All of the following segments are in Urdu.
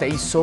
2300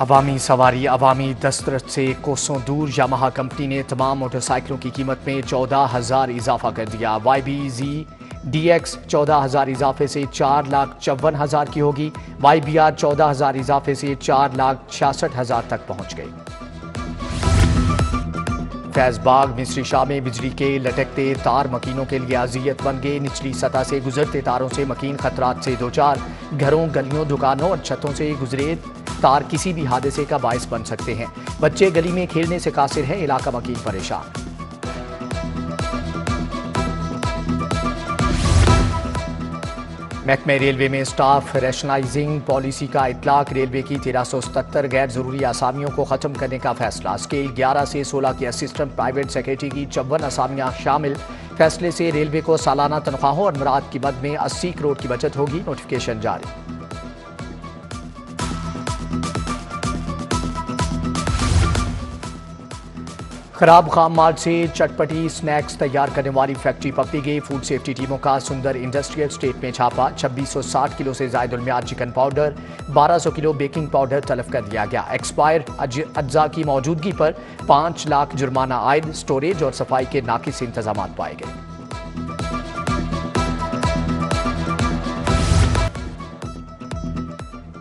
عوامی سواری عوامی دسترس سے کوسوں دور، یاماہا کمپنی نے تمام موٹر سائیکلوں کی قیمت میں 14,000 اضافہ کر دیا۔ YBZ-DX 14,000 اضافے سے 4,54,000 کی ہوگی۔ YBR 14,000 اضافے سے 4,66,000 تک پہنچ گئی۔ فیض باغ مصری شاہ میں بجلی کے لٹکتے تار مکینوں کے لیے اذیت بن گئے۔ نچلی سطح سے گزرتے تاروں سے مکین خطرات سے دوچار، گھروں، گلیوں، دکانوں اور چھتوں سے گزرے تار کسی بھی حادثے کا باعث بن سکتے ہیں۔ بچے گلی میں کھیلنے سے قاصر ہیں، علاقہ مکین پریشان۔ محکمہ ریلوے میں اسٹاف ریشنلائزنگ پالیسی کا اطلاق۔ ریلوے کی 1377 غیر ضروری اسامیوں کو ختم کرنے کا فیصلہ۔ اسکیل 11 سے 16 کی اسسٹنٹ پرائیویٹ سیکرٹری کی 54 اسامیاں شامل۔ فیصلے سے ریلوے کو سالانہ تنخواہوں اور امراض کی مد میں 80 کروڑ کی بچت ہوگی۔ نوٹیفکیشن جاری۔ خراب خام مال سے چٹپٹی سنیکس تیار کرنے والی فیکٹری پکڑی گئی۔ فوڈ سیفٹی ٹیموں کا سندر انڈسٹریل اسٹیٹ میں چھاپا۔ 2660 کلو سے زائد المیعاد چکن پاؤڈر، 1200 کلو بیکنگ پاؤڈر طلب کر دیا گیا۔ ایکسپائر اجزاء کی موجودگی پر 5 لاکھ جرمانہ عائد۔ سٹوریج اور صفائی کے ناقص انتظامات پائے گئے۔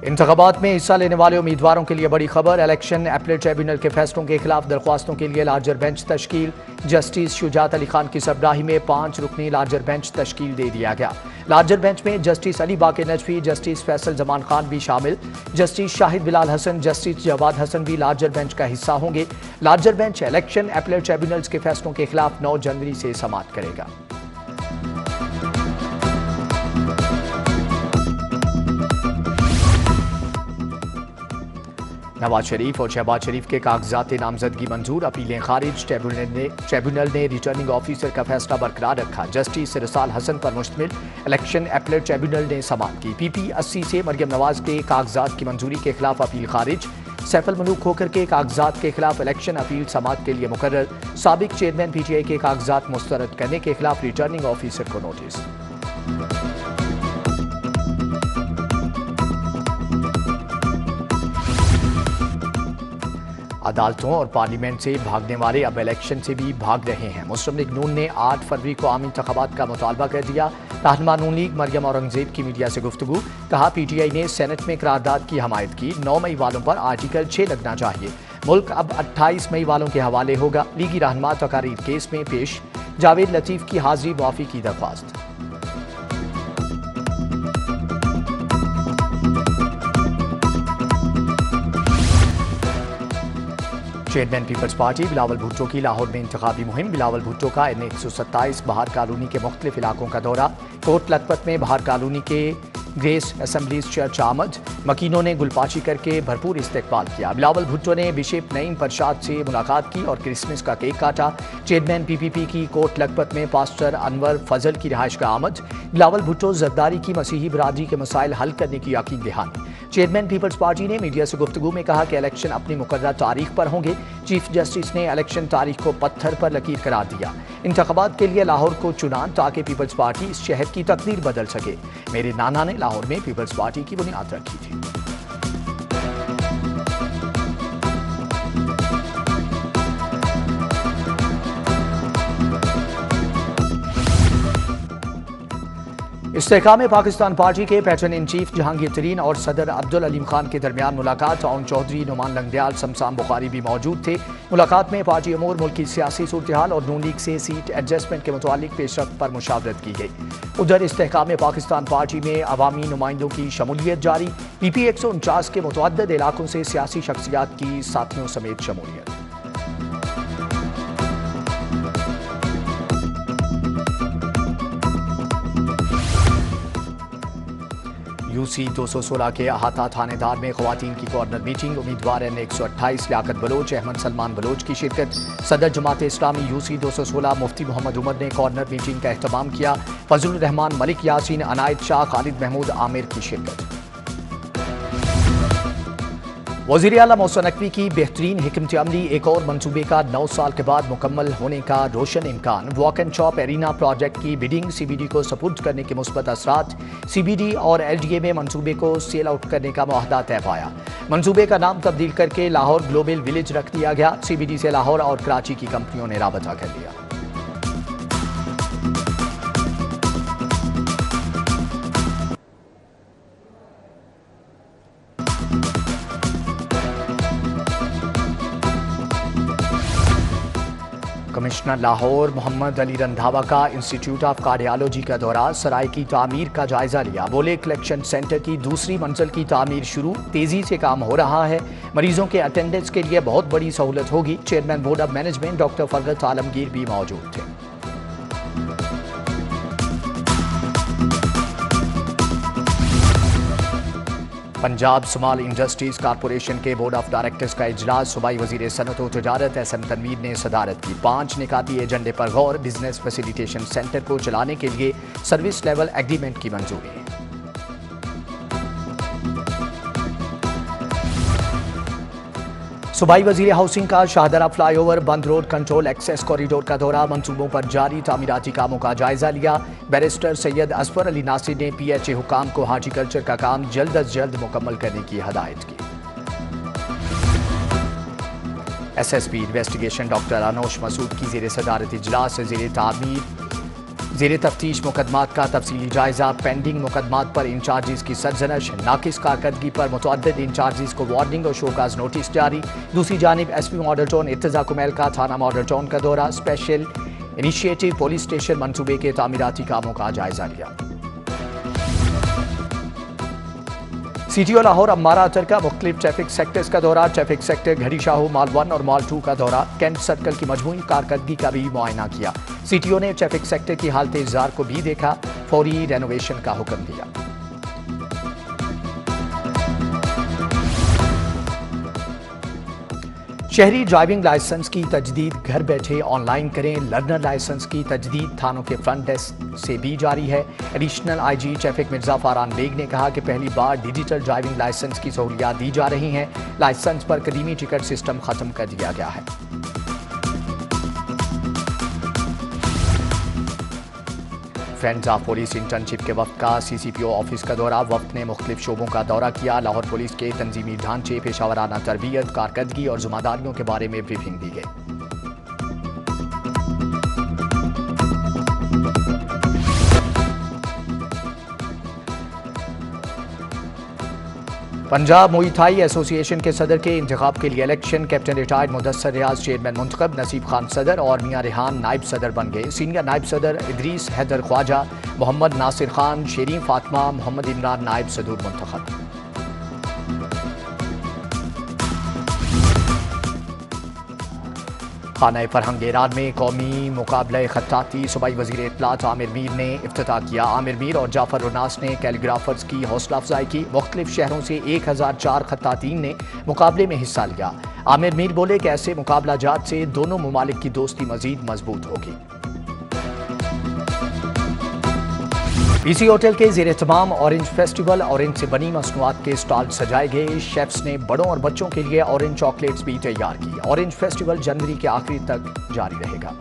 انتخابات میں حصہ لینے والے امیدواروں کے لیے بڑی خبر۔ الیکشن اپیلٹ ٹریبیونل کے فیصلوں کے خلاف درخواستوں کے لیے لارجر بینچ تشکیل۔ جسٹس شجاعت علی خان کی سربراہی میں 5 رکنی لارجر بینچ تشکیل دے دیا گیا۔ لارجر بینچ میں جسٹس علی باقر نجفی، جسٹس فیصل زمان خان بھی شامل۔ جسٹس شاہد بلال حسن، جسٹس جواد حسن بھی لارجر بینچ کا حصہ ہوں گے۔ Larger bench election appellate tribunals کے فیصلوں کے خلاف 9 جنوری سے سماعت کرے گا۔ نواز شریف اور شہباز شریف کے کاغذات نامزدگی منظور، اپیلیں خارج۔ ٹریبیونل نے ریٹرننگ آفیسر کا فیصلہ برقرار رکھا۔ جسٹس رسال حسن پر مشتمل الیکشن اپیلٹ ٹریبیونل نے سماعت کی۔ PP 80 سے مریم نواز کے کاغذات کی منظوری کے خلاف اپیل خارج۔ سیف الملوک کھوکھر کے کاغذات کے خلاف الیکشن اپیل سماعت کے لیے مقرر۔ سابق چیئرمین PTI کے کاغذات مسترد کرنے کے خلاف ریٹرننگ آفیسر کو نوٹس۔ عدالتوں اور پارلیمنٹ سے بھاگنے والے اب الیکشن سے بھی بھاگ رہے ہیں۔ مسلم لیگ نون نے 8 فروری کو عام انتخابات کا مطالبہ کر دیا۔ رہنما نون لیگ مریم اورنگزیب کی میڈیا سے گفتگو، کہا PTI نے سینٹ میں قرارداد کی حمایت کی۔ 9 مئی والوں پر آرٹیکل 6 لگنا چاہیے۔ ملک اب 28 مئی والوں کے حوالے ہوگا۔ لیگی رہنما تقاریر کیس میں پیش، جاوید لطیف کی حاضری معافی کی درخواست۔ چیئرمین پیپلز پارٹی بلاول بھٹو کی لاہور میں انتخابی مہم۔ بلاول بھٹو کا N127 بہار کالونی کے مختلف علاقوں کا دورہ۔ کوٹ لکھپت میں بہار کالونی کے گریس اسمبلیز چرچ آمد، مکینوں نے گل پاشی کر کے بھرپور استقبال کیا۔ بلاول بھٹو نے بشپ نعیم پرشاد سے ملاقات کی اور کرسمس کا کیک کاٹا۔ چیئرمین PPP کی کوٹ لکھپت میں پاسٹر انور فضل کی رہائش کا آمد۔ بلاول بھٹو زرداری کی مسیحی برادری کے مسائل حل کرنے کی یقین دہانی۔ چیئرمین پیپلز پارٹی نے میڈیا سے گفتگو میں کہا کہ الیکشن اپنی مقررہ تاریخ پر ہوں گے۔ چیف جسٹس نے الیکشن تاریخ کو پتھر پر لکیر قرار دیا۔ انتخابات کے لیے لاہور کو چنا تاکہ پیپلز پارٹی اس شہر کی تقدیر بدل سکے۔ میرے نانا نے لاہور میں پیپلز پارٹی کی بنیاد رکھی تھی۔ استحکام پاکستان پارٹی کے پیٹرن ان چیف جہانگیر ترین اور صدر عبدالعلیم خان کے درمیان ملاقات۔ اون چودھری، نعمان لنگدیال، شمشان بخاری بھی موجود تھے۔ ملاقات میں پارٹی امور، ملکی سیاسی صورتحال اور نون لیگ سے سیٹ ایڈجسٹمنٹ کے متعلق پیش رفت پر مشاورت کی گئی۔ ادھر استحکام پاکستان پارٹی میں عوامی نمائندوں کی شمولیت جاری۔ PP 149 کے متعدد علاقوں سے سیاسی شخصیات کی ساتھیوں سمیت شمولیت۔ UC 216 کے احاطہ تھانے دار میں خواتین کی کارنر میٹنگ۔ امیدوار N128 لیاقت بلوچ، احمد سلمان بلوچ کی شرکت۔ صدر جماعت اسلامی UC 216 مفتی محمد عمر نے کارنر میٹنگ کا اہتمام کیا۔ فضل الرحمان، ملک یاسین، عنایت شاہ، خالد محمود عامر کی شرکت۔ وزیر اعلیٰ محسن نقوی کی بہترین حکمت عملی، ایک اور منصوبے کا 9 سال کے بعد مکمل ہونے کا روشن امکان۔ Walk and chop arena project کی بڈنگ CBD کو سپرد کرنے کے مثبت اثرات۔ CBD اور LDA میں منصوبے کو سیل آؤٹ کرنے کا معاہدہ طے پایا۔ منصوبے کا نام تبدیل کر کے لاہور گلوبل ولیج رکھ دیا گیا۔ CBD سے لاہور اور کراچی کی کمپنیوں نے رابطہ کر لیا۔ کمشنر لاہور محمد علی رندھاوا کا انسٹیٹیوٹ آف کارڈیالوجی کا دورہ، سرائے کی تعمیر کا جائزہ لیا۔ بولے کلیکشن سینٹر کی دوسری منزل کی تعمیر شروع، تیزی سے کام ہو رہا ہے، مریضوں کے اٹینڈنس کے لیے بہت بڑی سہولت ہوگی۔ Chairman board of management doctor Farghat Alamgir بھی موجود تھے۔ پنجاب سمال انڈسٹریز کارپوریشن کے بورڈ آف ڈائریکٹرز کا اجلاس، صوبائی وزیر صنعت و تجارت احسن تنویر نے صدارت کی۔ 5 نکاتی ایجنڈے پر غور، بزنس فیسیلیٹیشن سینٹر کو چلانے کے لیے سروس لیول ایگریمنٹ کی منظوری۔ صوبائی وزیر ہاؤسنگ کا شاہدرہ فلائی اوور بند روڈ کنٹرول ایکسیس کوریڈور کا دورہ، منصوبوں پر جاری تعمیراتی کاموں کا جائزہ لیا۔ بیرسٹر سید اصفر علی ناصر نے PHA حکام کو ہارٹیکلچر کا کام جلد از جلد مکمل کرنے کی ہدایت کی۔ SSP انویسٹیگیشن ڈاکٹر انوش مسعود کی زیر صدارت اجلاس، زیر تفتیش مقدمات کا تفصیلی جائزہ، پینڈنگ مقدمات پر انچارجز کی سرزنش، ناقص کارکردگی پر متعدد انچارجز کو وارننگ اور شوکاز نوٹس جاری۔ دوسری جانب SP model town Irtaza Kumail کا تھانہ ماڈل ٹاؤن کا دورہ، اسپیشل انیشیٹو پولیس اسٹیشن منصوبے کے تعمیراتی کاموں کا جائزہ لیا۔ CTO لاہور امارہ اتر کا مختلف ٹریفک سیکٹرز کا دورہ، ٹریفک سیکٹر گھڑی شاہو مال 1 اور مال 2 کا دورہ، کینٹ سرکل کی مجموعی کارکردگی کا بھی معائنہ کیا۔ CTO نے ٹریفک سیکٹر کی حالت انتظار کو بھی دیکھا، فوری رینوویشن کا حکم دیا۔ شہری ڈرائیونگ لائسنس کی تجدید گھر بیٹھے آن لائن کریں، لرنر لائسنس کی تجدید تھانوں کے فرنٹ ڈیسک سے بھی جاری ہے۔ Additional IG traffic Mirza Faran Baig نے کہا کہ پہلی بار ڈیجیٹل ڈرائیونگ لائسنس کی سہولیات دی جا رہی ہیں، لائسنس پر قدیمی ٹکٹ سسٹم ختم کر دیا گیا ہے۔ فرینڈز آف پولیس انٹرنشپ کے وفد کا CCPO آفس کا دورہ، وفد نے مختلف شعبوں کا دورہ کیا۔ لاہور پولیس کے تنظیمی ڈھانچے، پیشہ ورانہ تربیت، کارکردگی اور ذمہ داریوں کے بارے میں بریفنگ دی گئی۔ پنجاب موئی تھائی ایسوسی ایشن کے صدر کے انتخاب کے لیے الیکشن، کیپٹن ریٹائرڈ مدثر ریاض چیئرمین منتخب، نصیب خان صدر اور میاں ریحان نائب صدر بن گئے۔ سینئر نائب صدر ادریس حیدر خواجہ، محمد ناصر خان، شیرین فاطمہ، محمد عمران نائب صدور منتخب۔ خانہ فرہنگ ایران میں قومی مقابلہ خطاطی، صوبائی وزیر اطلاعات عامر میر نے افتتاح کیا۔ عامر میر اور جعفر روناس نے کیلیگرافرز کی حوصلہ افزائی کی۔ مختلف شہروں سے 1004 خطاطین نے مقابلے میں حصہ لیا۔ عامر میر بولے کہ ایسے مقابلہ جات سے دونوں ممالک کی دوستی مزید مضبوط ہوگی۔ BC ہوٹل کے زیر اہتمام اورنج فیسٹیول، اورنج سے بنی مصنوعات کے اسٹال سجائے گئے۔ شیفز نے بڑوں اور بچوں کے لیے اورنج چاکلیٹس بھی تیار کی۔ اورنج فیسٹیول جنوری کے آخری تک جاری رہے گا۔